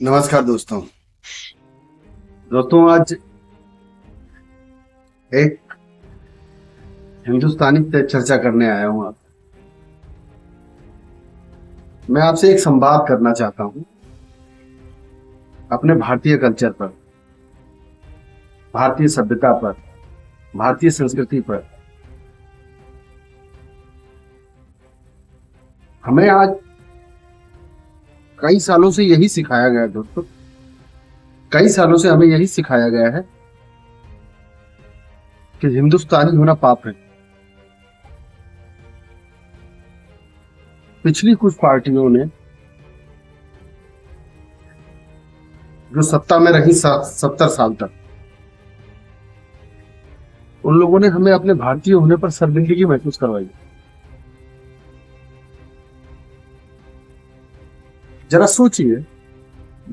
नमस्कार दोस्तों। आज एक हिंदुस्तानी पे चर्चा करने आया हूं। मैं आपसे एक संवाद करना चाहता हूं अपने भारतीय कल्चर पर, भारतीय सभ्यता पर, भारतीय संस्कृति पर। हमें आज कई सालों से यही सिखाया गया है दोस्तों, कई सालों से हमें यही सिखाया गया है कि हिंदुस्तानी होना पाप है। पिछली कुछ पार्टियों ने जो सत्ता में रही 70 साल तक, उन लोगों ने हमें अपने भारतीय होने पर शर्मिंदगी महसूस करवाई। जरा सोचिए,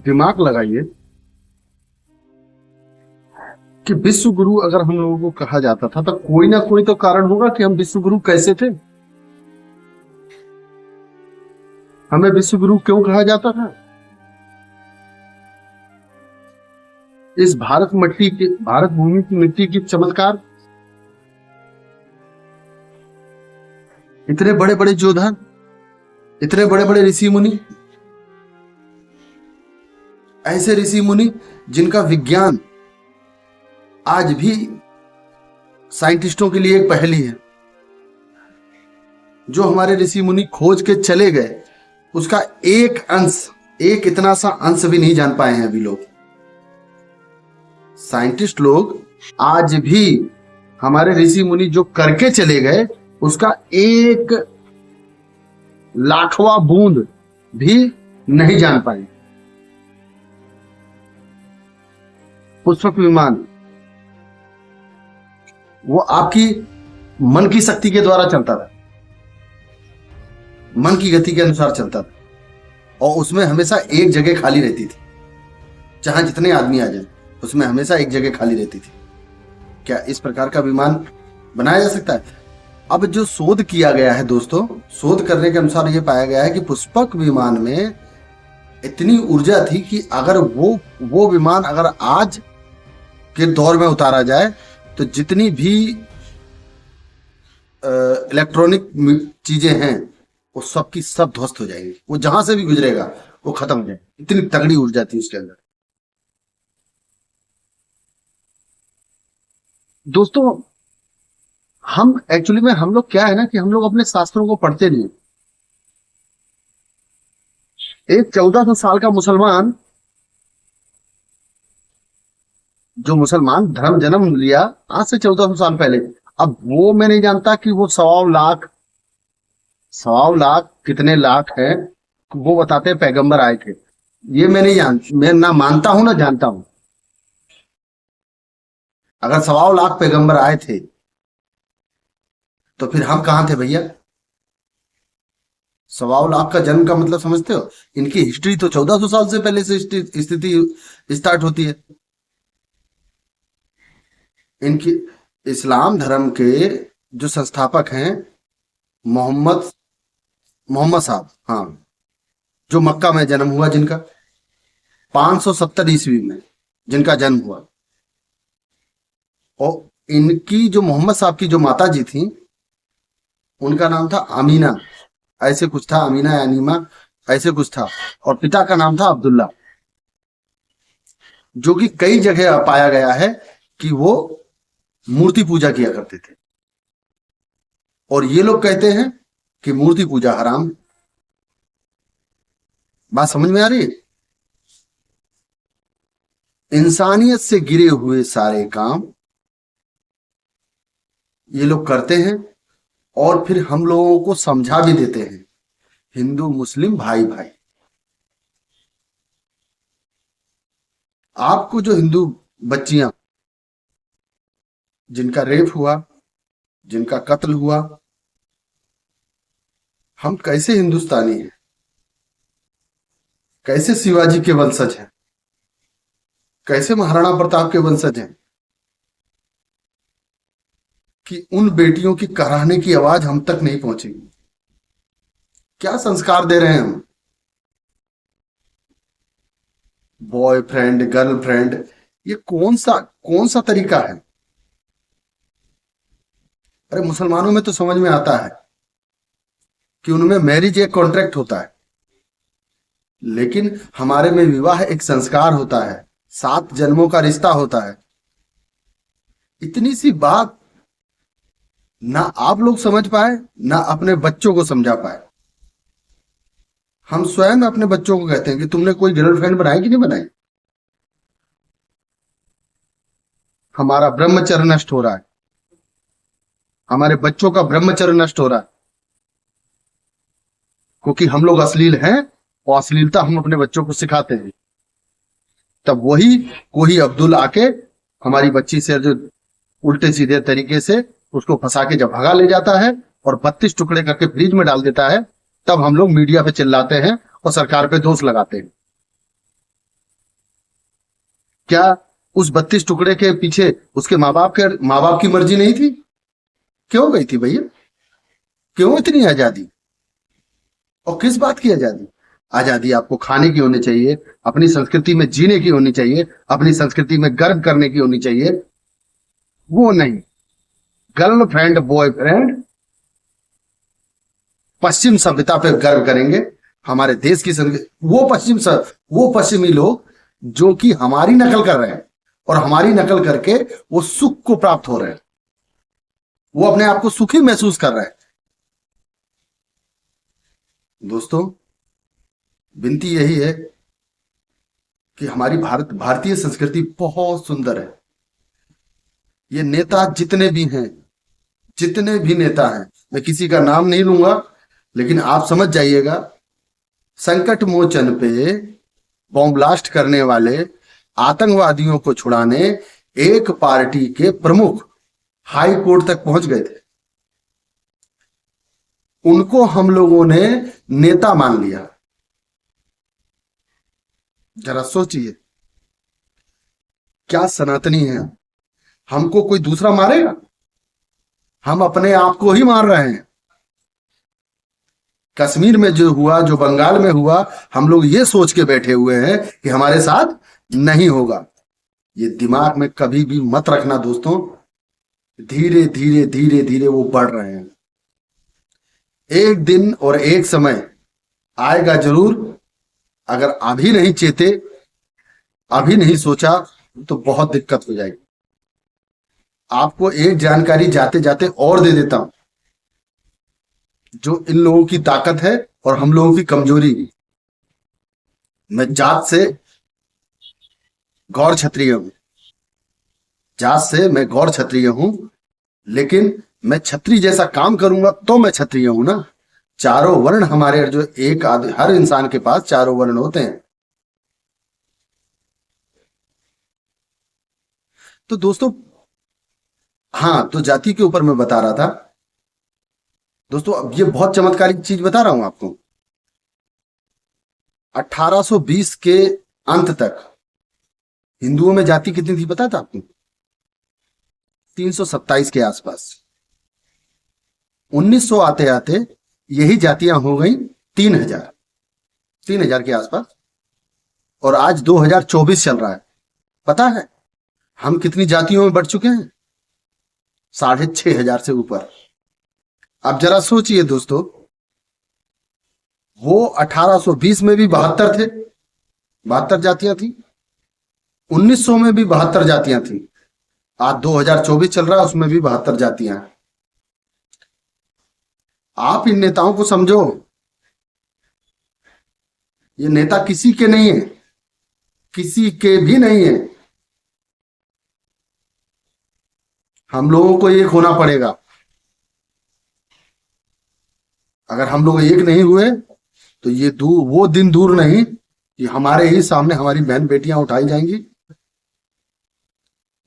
दिमाग लगाइए कि विश्व गुरु अगर हम लोगों को कहा जाता था तो कोई ना कोई तो कारण होगा कि हम विश्व गुरु कैसे थे। हमें विश्व गुरु क्यों कहा जाता था? इस भारत भूमि की मिट्टी की चमत्कार, इतने बड़े बड़े योद्धा, इतने बड़े बड़े ऋषि मुनि, ऐसे ऋषि मुनि जिनका विज्ञान आज भी साइंटिस्टों के लिए एक पहेली है। जो हमारे ऋषि मुनि खोज के चले गए, उसका एक अंश, एक इतना सा अंश भी नहीं जान पाए हैं अभी लोग। साइंटिस्ट लोग आज भी हमारे ऋषि मुनि जो करके चले गए, उसका एक लाखवां बूंद भी नहीं जान पाए। पुष्पक विमान वो आपकी मन की शक्ति के द्वारा चलता था, मन की गति के अनुसार चलता था, और उसमें हमेशा एक जगह खाली रहती थी। जहां जितने आदमी आ जाए, उसमें हमेशा एक जगह खाली रहती थी। क्या इस प्रकार का विमान बनाया जा सकता है? अब जो शोध किया गया है दोस्तों, शोध करने के अनुसार यह पाया गया है कि पुष्पक विमान में इतनी ऊर्जा थी कि अगर वो विमान अगर आज के दौर में उतारा जाए तो जितनी भी इलेक्ट्रॉनिक चीजें हैं वो सब की सब ध्वस्त हो जाएंगी। वो जहां से भी गुजरेगा वो खत्म हो जाएगी। इतनी तगड़ी ऊर्जा थी उसके अंदर। दोस्तों, हम एक्चुअली में हम लोग क्या है ना कि हम लोग अपने शास्त्रों को पढ़ते नहीं। एक 1400 साल का मुसलमान, जो मुसलमान धर्म जन्म लिया आज से 1400 साल पहले, अब वो मैं नहीं जानता कि वो 1.25 लाख कितने लाख है, वो बताते हैं पैगंबर आए थे। ये मैं ना मानता हूं ना जानता हूं। अगर 1.25 लाख पैगंबर आए थे तो फिर हम कहां थे भैया? 1.25 लाख का जन्म का मतलब समझते हो? इनकी हिस्ट्री तो 1400 साल से पहले से स्थिति स्टार्ट होती है। इनकी इस्लाम धर्म के जो संस्थापक हैं मोहम्मद साहब, हाँ, जो मक्का में जन्म हुआ, जिनका 570 ईस्वी में जिनका जन्म हुआ, और इनकी जो मोहम्मद साहब की जो माता जी थी, उनका नाम था अमीना, ऐसे कुछ था, अमीना या नीमा ऐसे कुछ था, और पिता का नाम था अब्दुल्ला। जो कि कई जगह पाया गया है कि वो मूर्ति पूजा किया करते थे, और ये लोग कहते हैं कि मूर्ति पूजा हराम। बात समझ में आ रही है? इंसानियत से गिरे हुए सारे काम ये लोग करते हैं, और फिर हम लोगों को समझा भी देते हैं, हिंदू मुस्लिम भाई भाई। आपको जो हिंदू बच्चियां जिनका रेप हुआ, जिनका कत्ल हुआ, हम कैसे हिंदुस्तानी हैं, कैसे शिवाजी के वंशज हैं, कैसे महाराणा प्रताप के वंशज हैं, कि उन बेटियों की कराहने की आवाज हम तक नहीं पहुंचेगी। क्या संस्कार दे रहे हैं हम? बॉयफ्रेंड, गर्लफ्रेंड, ये कौन सा तरीका है? अरे मुसलमानों में तो समझ में आता है कि उनमें मैरिज एक कॉन्ट्रैक्ट होता है, लेकिन हमारे में विवाह एक संस्कार होता है, 7 जन्मों का रिश्ता होता है। इतनी सी बात ना आप लोग समझ पाए, ना अपने बच्चों को समझा पाए। हम स्वयं अपने बच्चों को कहते हैं कि तुमने कोई गर्लफ्रेंड बनाई कि नहीं बनाई? हमारा ब्रह्मचर्य नष्ट हो रहा है, हमारे बच्चों का ब्रह्मचर्य नष्ट हो रहा है, क्योंकि हम लोग अश्लील हैं और अश्लीलता हम अपने बच्चों को सिखाते हैं। तब वही कोई अब्दुल आके हमारी बच्ची से जो उल्टे सीधे तरीके से उसको फंसा के जब भगा ले जाता है और 32 टुकड़े करके फ्रिज में डाल देता है, तब हम लोग मीडिया पे चिल्लाते हैं और सरकार पे दोष लगाते हैं। क्या उस 32 टुकड़े के पीछे उसके माँ बाप की मर्जी नहीं थी? क्यों गई थी भैया? क्यों इतनी आजादी? और किस बात की आजादी? आजादी आपको खाने की होनी चाहिए, अपनी संस्कृति में जीने की होनी चाहिए, अपनी संस्कृति में गर्व करने की होनी चाहिए। वो नहीं, गर्लफ्रेंड बॉयफ्रेंड, पश्चिम सभ्यता पे गर्व करेंगे, हमारे देश की संस्कृति। वो पश्चिमी लोग जो कि हमारी नकल कर रहे हैं और हमारी नकल करके वो सुख को प्राप्त हो रहे हैं, वो अपने आप को सुखी महसूस कर रहे हैं। दोस्तों, विनती यही है कि हमारी भारतीय संस्कृति बहुत सुंदर है। ये नेता जितने भी नेता हैं, मैं किसी का नाम नहीं लूंगा, लेकिन आप समझ जाइएगा, संकट मोचन पे बॉम्ब ब्लास्ट करने वाले आतंकवादियों को छुड़ाने एक पार्टी के प्रमुख हाई कोर्ट तक पहुंच गए थे। उनको हम लोगों ने नेता मान लिया। जरा सोचिए, क्या सनातनी है? हमको कोई दूसरा मारेगा? हम अपने आप को ही मार रहे हैं। कश्मीर में जो हुआ, जो बंगाल में हुआ, हम लोग ये सोच के बैठे हुए हैं कि हमारे साथ नहीं होगा। ये दिमाग में कभी भी मत रखना दोस्तों। धीरे धीरे धीरे धीरे वो बढ़ रहे हैं। एक दिन और एक समय आएगा जरूर। अगर अभी नहीं चेते, अभी नहीं सोचा, तो बहुत दिक्कत हो जाएगी। आपको एक जानकारी जाते जाते और दे देता हूं, जो इन लोगों की ताकत है और हम लोगों की कमजोरी। मैं जात से गौर क्षत्रिय हूं, लेकिन मैं क्षत्रिय जैसा काम करूंगा तो मैं क्षत्रिय हूं ना। चारों वर्ण हमारे, जो हर इंसान के पास चारों वर्ण होते हैं। तो दोस्तों, हाँ, तो जाति के ऊपर मैं बता रहा था दोस्तों। अब ये बहुत चमत्कारिक चीज बता रहा हूं आपको। 1820 के अंत तक हिंदुओं में जाति कितनी थी पता था आपको? 327 के आसपास। 1900 आते आते यही जातियां हो गई 3000 के आसपास। और आज 2024 चल रहा है। पता है हम कितनी जातियों में बढ़ चुके हैं? 6500 से ऊपर। अब जरा सोचिए दोस्तों, वो 1820 में भी 72 थे, 72 जातियां थी। 1900 में भी 72 जातियां थी। आज 2024 चल रहा है, उसमें भी 72 जातियां हैं। आप इन नेताओं को समझो, ये नेता किसी के नहीं है, किसी के भी नहीं है। हम लोगों को एक होना पड़ेगा। अगर हम लोग एक नहीं हुए तो ये वो दिन दूर नहीं कि हमारे ही सामने हमारी बहन बेटियां उठाई जाएंगी,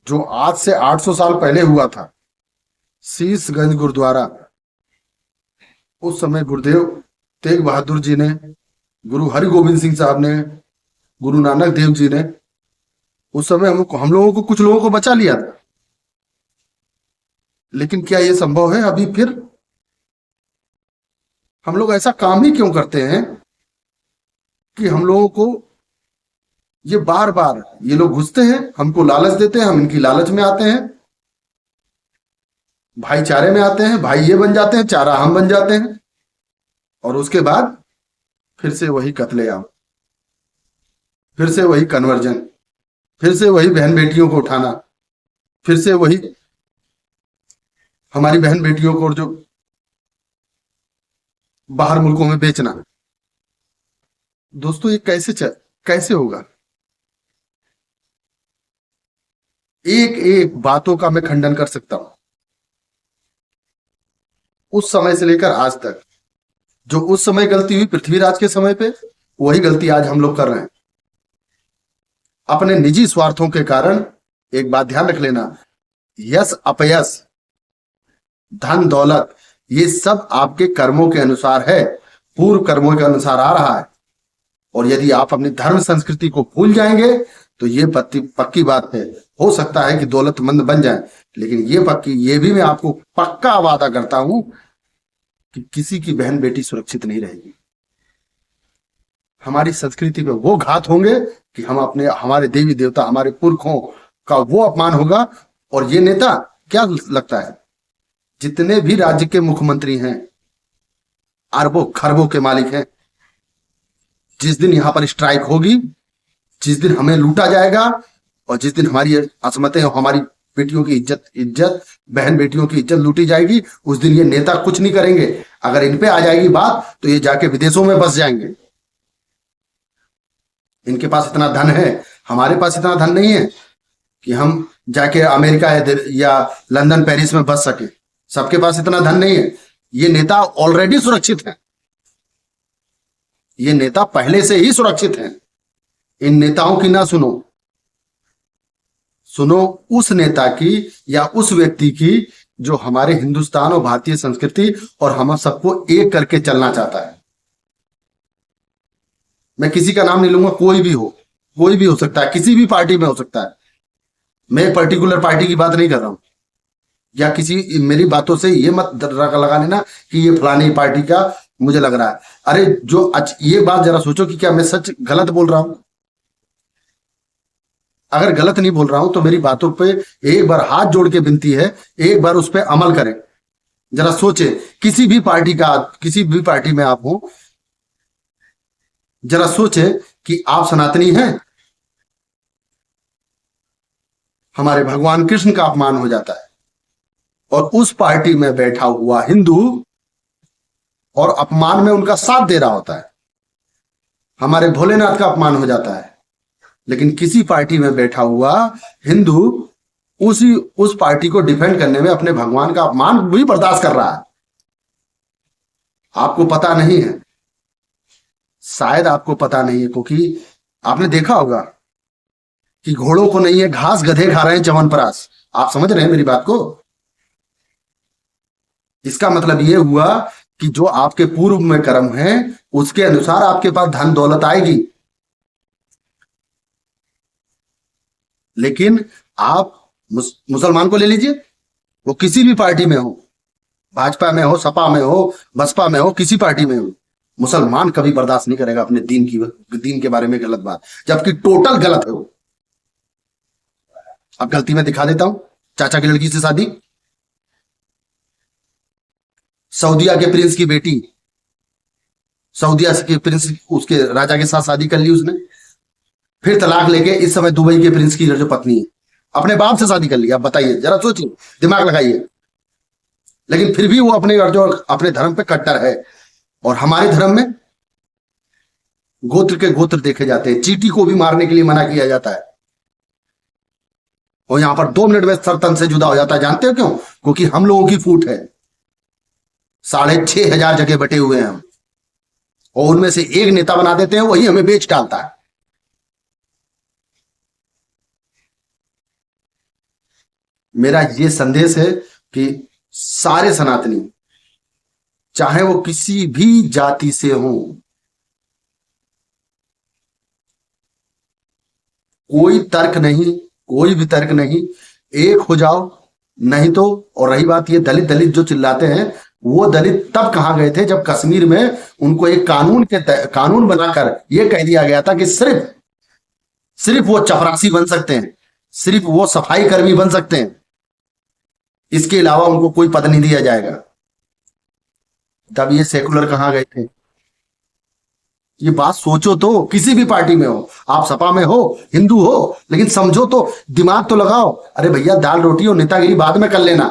जो आज से 800 साल पहले हुआ था। शीशगंज गुरुद्वारा, उस समय गुरुदेव तेग बहादुर जी ने, गुरु हरिगोविंद सिंह साहब ने, गुरु नानक देव जी ने उस समय हम लोगों को, कुछ लोगों को बचा लिया था। लेकिन क्या यह संभव है अभी फिर? हम लोग ऐसा काम ही क्यों करते हैं कि हम लोगों को ये बार बार ये लोग घुसते हैं, हमको लालच देते हैं, हम इनकी लालच में आते हैं, भाईचारे में आते हैं, भाई ये बन जाते हैं, चारा हम बन जाते हैं, और उसके बाद फिर से वही कत्लेआम, फिर से वही कन्वर्जन, फिर से वही बहन बेटियों को उठाना, फिर से वही हमारी बहन बेटियों को जो बाहर मुल्कों में बेचना। दोस्तों ये कैसे होगा? एक एक बातों का मैं खंडन कर सकता हूं। उस समय से लेकर आज तक जो उस समय गलती हुई पृथ्वीराज के समय पे, वही गलती आज हम लोग कर रहे हैं। अपने निजी स्वार्थों के कारण एक बात ध्यान रख लेना, यश अपयश, धन दौलत, ये सब आपके कर्मों के अनुसार है, पूर्व कर्मों के अनुसार आ रहा है। और यदि आप अपनी धर्म संस्कृति को भूल जाएंगे तो ये पक्की बात है, हो सकता है कि दौलतमंद बन जाए, लेकिन ये भी मैं आपको पक्का वादा करता हूं कि किसी की बहन बेटी सुरक्षित नहीं रहेगी। हमारी संस्कृति पे वो घात होंगे कि हमारे देवी देवता, हमारे पुरखों का वो अपमान होगा। और ये नेता, क्या लगता है, जितने भी राज्य के मुख्यमंत्री हैं, अरबों खरबों के मालिक हैं, जिस दिन यहां पर स्ट्राइक होगी, जिस दिन हमें लूटा जाएगा, और जिस दिन हमारी असमतें और हमारी बेटियों की इज्जत बहन बेटियों की इज्जत लूटी जाएगी, उस दिन ये नेता कुछ नहीं करेंगे। अगर इन पे आ जाएगी बात तो ये जाके विदेशों में बस जाएंगे। इनके पास इतना धन है, हमारे पास इतना धन नहीं है कि हम जाके अमेरिका या लंदन पेरिस में बस सके। सबके पास इतना धन नहीं है। ये नेता ऑलरेडी सुरक्षित है, ये नेता पहले से ही सुरक्षित हैं। इन नेताओं की ना सुनो, सुनो उस नेता की या उस व्यक्ति की जो हमारे हिंदुस्तान और भारतीय संस्कृति और हम सबको एक करके चलना चाहता है। मैं किसी का नाम नहीं लूंगा, कोई भी हो सकता है, किसी भी पार्टी में हो सकता है। मैं एक पर्टिकुलर पार्टी की बात नहीं कर रहा हूं, या किसी मेरी बातों से ये मत लगा लेना कि ये फलानी पार्टी का मुझे लग रहा है। अरे ये बात जरा सोचो कि क्या मैं सच गलत बोल रहा हूं? अगर गलत नहीं बोल रहा हूं तो मेरी बातों पे एक बार हाथ जोड़ के विनती है, एक बार उस पर अमल करें। जरा सोचे, किसी भी पार्टी में आप हो, जरा सोचे कि आप सनातनी हैं, हमारे भगवान कृष्ण का अपमान हो जाता है, और उस पार्टी में बैठा हुआ हिंदू और अपमान में उनका साथ दे रहा होता है। हमारे भोलेनाथ का अपमान हो जाता है, लेकिन किसी पार्टी में बैठा हुआ हिंदू उस पार्टी को डिफेंड करने में अपने भगवान का अपमान भी बर्दाश्त कर रहा है। आपको पता नहीं है, शायद आपको पता नहीं है, क्योंकि आपने देखा होगा कि घोड़ों को नहीं है घास, गधे खा रहे हैं च्यवनप्राश। आप समझ रहे हैं मेरी बात को? इसका मतलब यह हुआ कि जो आपके पूर्व में कर्म है उसके अनुसार आपके पास धन दौलत आएगी। लेकिन आप मुसलमान को ले लीजिए, वो किसी भी पार्टी में हो, भाजपा में हो, सपा में हो, बसपा में हो, किसी पार्टी में हो, मुसलमान कभी बर्दाश्त नहीं करेगा अपने दीन के बारे में गलत बात, जबकि टोटल गलत है वो। अब गलती में दिखा देता हूं, चाचा की लड़की से शादी, सऊदिया के प्रिंस की बेटी, सऊदिया के प्रिंस उसके राजा के साथ शादी कर ली उसने, फिर तलाक लेके इस समय दुबई के प्रिंस की जो पत्नी है अपने बाप से शादी कर ली। अब बताइए, जरा सोचिए, दिमाग लगाइए। लेकिन फिर भी वो अपने धर्म पे कट्टर है। और हमारे धर्म में गोत्र के गोत्र देखे जाते हैं, चींटी को भी मारने के लिए मना किया जाता है, और यहां पर 2 मिनट में सर तन से जुदा हो जाता है। जानते हो क्यों? क्योंकि हम लोगों की फूट है। 6,500 जगह बटे हुए हैं हम, और उनमें से एक नेता बना देते हैं, वही हमें बेच डालता है। मेरा ये संदेश है कि सारे सनातनी, चाहे वो किसी भी जाति से हो, कोई तर्क नहीं, कोई भी तर्क नहीं, एक हो जाओ। नहीं तो, और रही बात ये दलित जो चिल्लाते हैं, वो दलित तब कहां गए थे जब कश्मीर में उनको एक कानून बनाकर यह कह दिया गया था कि सिर्फ सिर्फ वो चपरासी बन सकते हैं, सिर्फ वो सफाई कर्मी बन सकते हैं, इसके अलावा उनको कोई पद नहीं दिया जाएगा। तब ये सेकुलर कहां गए थे? ये बात सोचो तो, किसी भी पार्टी में हो, आप सपा में हो, हिंदू हो, लेकिन समझो तो, दिमाग तो लगाओ। अरे भैया, दाल रोटी और नेतागिरी बाद में कर लेना।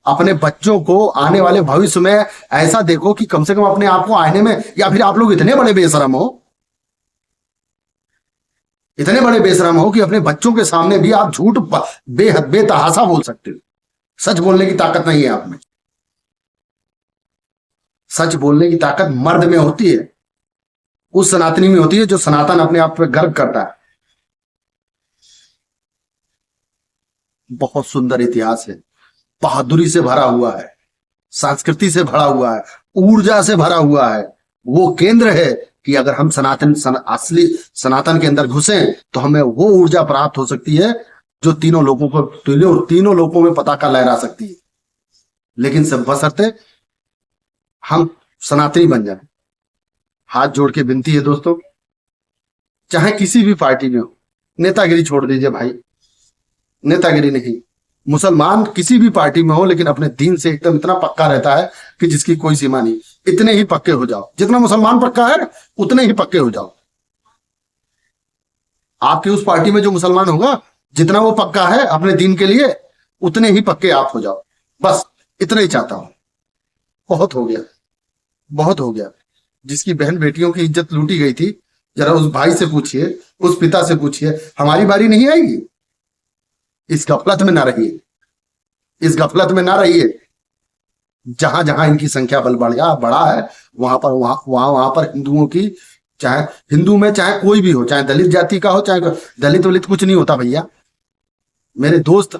अपने बच्चों को आने वाले भविष्य में ऐसा देखो कि कम से कम अपने आप को आईने में, या फिर आप लोग इतने बड़े बेशरम हो, इतने बड़े बेशरम हो कि अपने बच्चों के सामने भी आप झूठ बेहद बेतहाशा बोल सकते हो। सच बोलने की ताकत नहीं है आप में। सच बोलने की ताकत मर्द में होती है, उस सनातनी में होती है जो सनातन अपने आप पे गर्व करता है। बहुत सुंदर इतिहास है, बहादुरी से भरा हुआ है, संस्कृति से भरा हुआ है, ऊर्जा से भरा हुआ है। वो केंद्र है कि अगर हम असली सनातन के अंदर घुसे तो हमें वो ऊर्जा प्राप्त हो सकती है जो तीनों लोगों में पताका लहरा सकती है। लेकिन सब बशर्ते हम सनातनी बन जाए। हाथ जोड़ के विनती है दोस्तों, चाहे किसी भी पार्टी में हो, नेतागिरी छोड़ दीजिए भाई, नेतागिरी नहीं। मुसलमान किसी भी पार्टी में हो, लेकिन अपने दीन से एकदम इतना पक्का रहता है कि जिसकी कोई सीमा नहीं। इतने ही पक्के हो जाओ, जितना मुसलमान पक्का है उतने ही पक्के हो जाओ। आपकी उस पार्टी में जो मुसलमान होगा, जितना वो पक्का है अपने दीन के लिए, उतने ही पक्के आप हो जाओ। बस इतना ही चाहता हूं। बहुत हो गया, बहुत हो गया। जिसकी बहन बेटियों की इज्जत लूटी गई थी, जरा उस भाई से पूछिए, उस पिता से पूछिए, हमारी बारी नहीं आएगी? इस गफलत में ना रहिए, इस गफलत में ना रहिए। जहां जहां इनकी संख्या बल बढ़ा है, वहां पर हिंदुओं की, चाहे हिंदू में चाहे कोई भी हो, चाहे दलित जाति का हो, चाहे दलित वलित कुछ नहीं होता भैया। मेरे दोस्त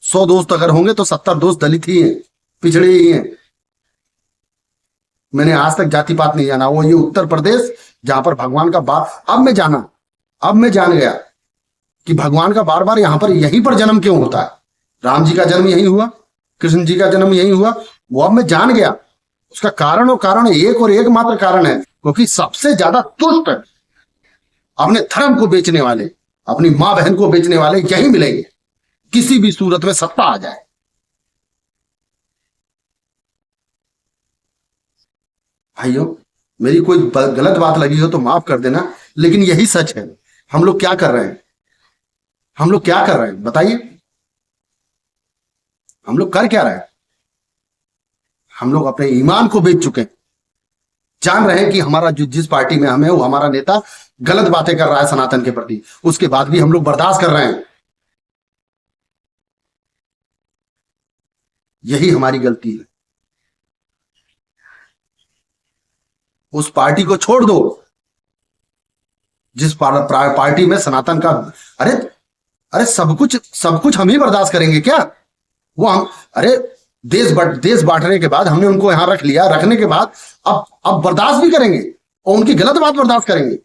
100 दोस्त अगर होंगे तो 70 दोस्त दलित ही हैं, पिछड़े ही हैं। मैंने आज तक जाति पात नहीं जाना। वो ये उत्तर प्रदेश जहां पर भगवान का अब मैं जान गया कि भगवान का बार बार यहां पर यहीं पर जन्म क्यों होता है। राम जी का जन्म यहीं हुआ, कृष्ण जी का जन्म यहीं हुआ, वो अब मैं जान गया। उसका कारण एक और एक मात्र कारण है, क्योंकि सबसे ज्यादा तुष्ट अपने धर्म को बेचने वाले, अपनी मां बहन को बेचने वाले यहीं मिलेंगे, किसी भी सूरत में सत्ता आ जाए। भाइयों, मेरी कोई गलत बात लगी हो तो माफ कर देना, लेकिन यही सच है। हम लोग क्या कर रहे हैं? हम लोग क्या कर रहे हैं बताइए? हम लोग कर क्या रहे हैं? हम लोग अपने ईमान को बेच चुके हैं। जान रहे हैं कि हमारा जिस पार्टी में हम है, वो हमारा नेता गलत बातें कर रहा है सनातन के प्रति, उसके बाद भी हम लोग बर्दाश्त कर रहे हैं। यही हमारी गलती है। उस पार्टी को छोड़ दो जिस पार्टी में सनातन का, अरे सब कुछ हम ही बर्दाश्त करेंगे क्या? वो हम, अरे देश बांटने के बाद हमने उनको यहां रख लिया, रखने के बाद अब बर्दाश्त भी करेंगे और उनकी गलत बात बर्दाश्त करेंगे।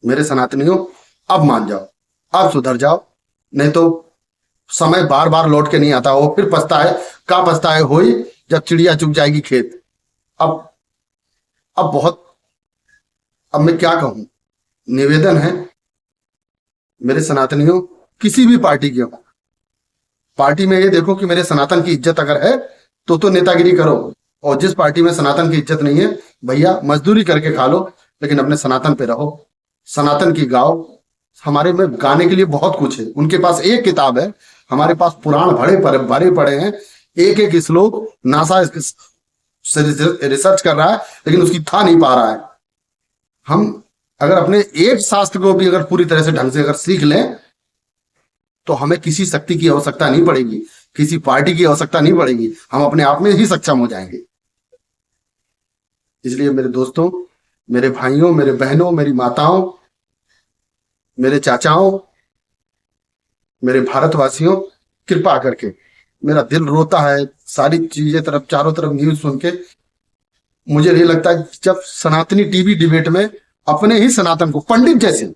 मेरे सनातनियों, अब मान जाओ, अब सुधर जाओ, नहीं तो समय बार बार लौट के नहीं आता हो। फिर पछताए होई जब चिड़िया चुग जाएगी खेत। अब मैं क्या कहूं? निवेदन है मेरे सनातनियों, किसी भी पार्टी के हो, पार्टी में ये देखो कि मेरे सनातन की इज्जत अगर है तो नेतागिरी करो, और जिस पार्टी में सनातन की इज्जत नहीं है, भैया मजदूरी करके खा लो, लेकिन अपने सनातन पे रहो, सनातन की गाओ। हमारे में गाने के लिए बहुत कुछ है। उनके पास एक किताब है, हमारे पास पुराण भरे पड़े हैं। एक एक श्लोक नासा से रिसर्च कर रहा है, लेकिन उसकी था नहीं पा रहा है। हम अगर अपने एक शास्त्र को भी अगर पूरी तरह से ढंग से अगर सीख लें, तो हमें किसी शक्ति की आवश्यकता नहीं पड़ेगी, किसी पार्टी की आवश्यकता नहीं पड़ेगी, हम अपने आप में ही सक्षम हो जाएंगे। इसलिए मेरे दोस्तों, मेरे भाइयों, मेरे बहनों, मेरी माताओं, मेरे चाचाओं, मेरे भारतवासियों, कृपा करके, मेरा दिल रोता है सारी चीजें चारों तरफ न्यूज सुन के। मुझे नहीं लगता जब सनातनी टीवी डिबेट में अपने ही सनातन को, पंडित जैसे,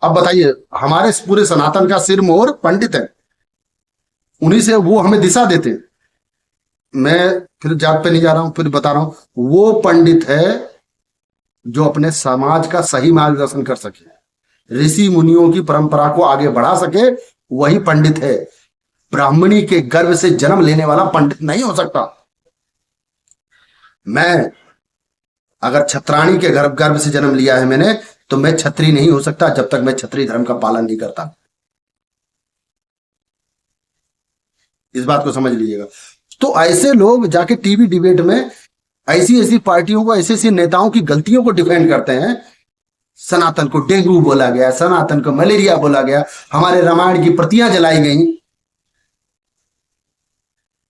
अब बताइए, हमारे पूरे सनातन का सिर मोहर पंडित है, उन्हीं से वो हमें दिशा देते हैं। मैं फिर जात पे नहीं जा रहा हूं, फिर बता रहा हूं, वो पंडित है जो अपने समाज का सही मार्गदर्शन कर सके, ऋषि मुनियों की परंपरा को आगे बढ़ा सके, वही पंडित है। ब्राह्मणी के गर्भ से जन्म लेने वाला पंडित नहीं हो सकता। मैं अगर छत्राणी के गर्भ गर्भ से जन्म लिया है मैंने, तो मैं छत्री नहीं हो सकता जब तक मैं छत्री धर्म का पालन नहीं करता। इस बात को समझ लीजिएगा। तो ऐसे लोग जाके टीवी डिबेट में ऐसी ऐसी पार्टियों को, ऐसे ऐसे नेताओं की गलतियों को डिफेंड करते हैं। सनातन को डेंगू बोला गया, सनातन को मलेरिया बोला गया, हमारे रामायण की प्रतियां जलाई गई,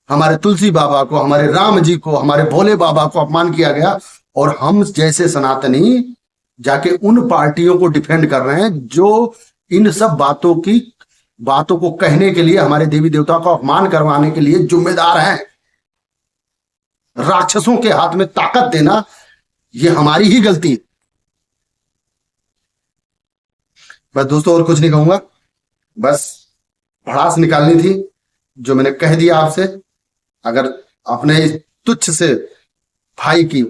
हमारे तुलसी बाबा को, हमारे राम जी को, हमारे भोले बाबा को अपमान किया गया, और हम जैसे सनातनी जाके उन पार्टियों को डिफेंड कर रहे हैं जो इन सब बातों को कहने के लिए, हमारे देवी देवताओं का अपमान करवाने के लिए जिम्मेदार हैं। राक्षसों के हाथ में ताकत देना, ये हमारी ही गलती है। बस दोस्तों, और कुछ नहीं कहूंगा, बस भड़ास निकालनी थी जो मैंने कह दिया आपसे। अगर अपने इस तुच्छ से भाई की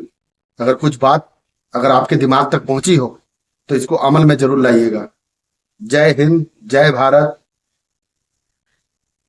अगर कुछ बात अगर आपके दिमाग तक पहुंची हो, तो इसको अमल में जरूर लाइएगा। जय हिंद, जय भारत,